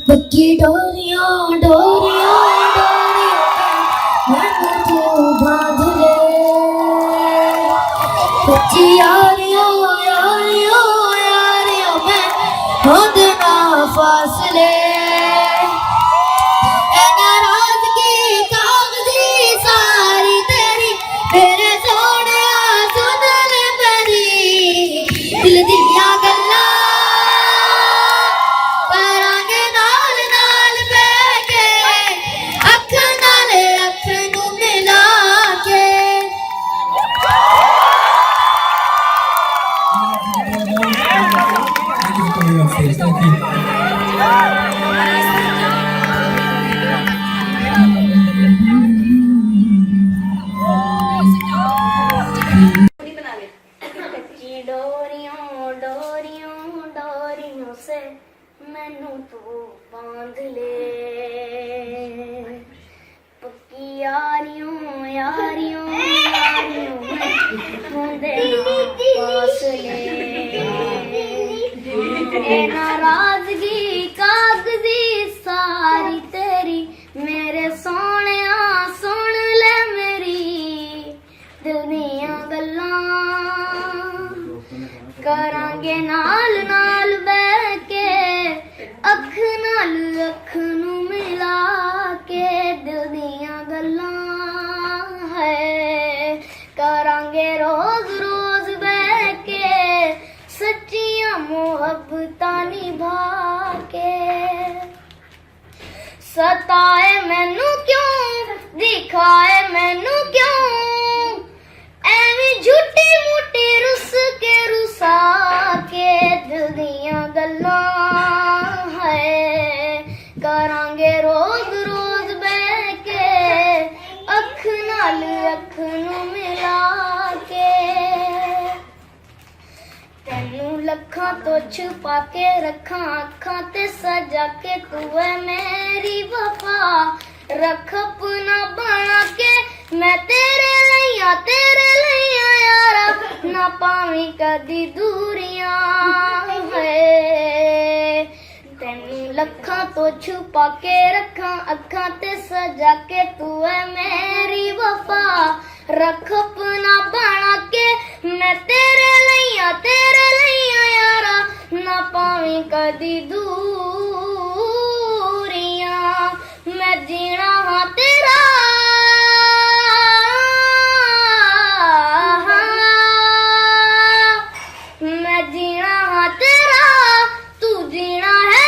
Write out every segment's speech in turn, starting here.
पक्की डोरियों डोरियों डोरियों मैनू तू बांध ले कच्ची यारियों यारियों यारियों मैं खुद ना फासले से मैनू तू बांध ले पक्की यारियों यारियों यारियों होंदे ना पास ले ए नाराजगी कागजी सारी तेरी मेरे सोहणिया सुन ले मेरी दिल दियां गल्लां करांगे नाल नाल अख नाल अख नू मिला के दिल दियां गल्लां है करांगे रोज रोज बह के सच्चियां मुहब्बतां निभा के सताए मैनू क्यों दिखाए मैनू क्यों एवें झूठी मूठी रुस के रुसा के दिल दियां गल्लां करांगे रोज रोज बह के अख नाल अख नू मिला के तेनू लखां तो छुपा के रखां अखां ते सजा के तू है मेरी वफा रख अपना बना के मैं तेरे लइया यारा ना पावी कदी दूरियां है तेनू लखां तो छुपा के रखां अखां ते सजा के तू है मेरी वफा रख अपना बना के मैं तेरे लइया यारा ना पावी कदी दूरियां मैं जीना हाँ तेरा मैं जीना हाँ तेरा तू जीना है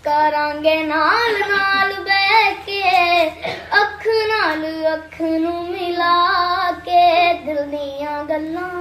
करांगे नाल नाल बह के अख नाल अख नू मिला के दिल दियां गल्लां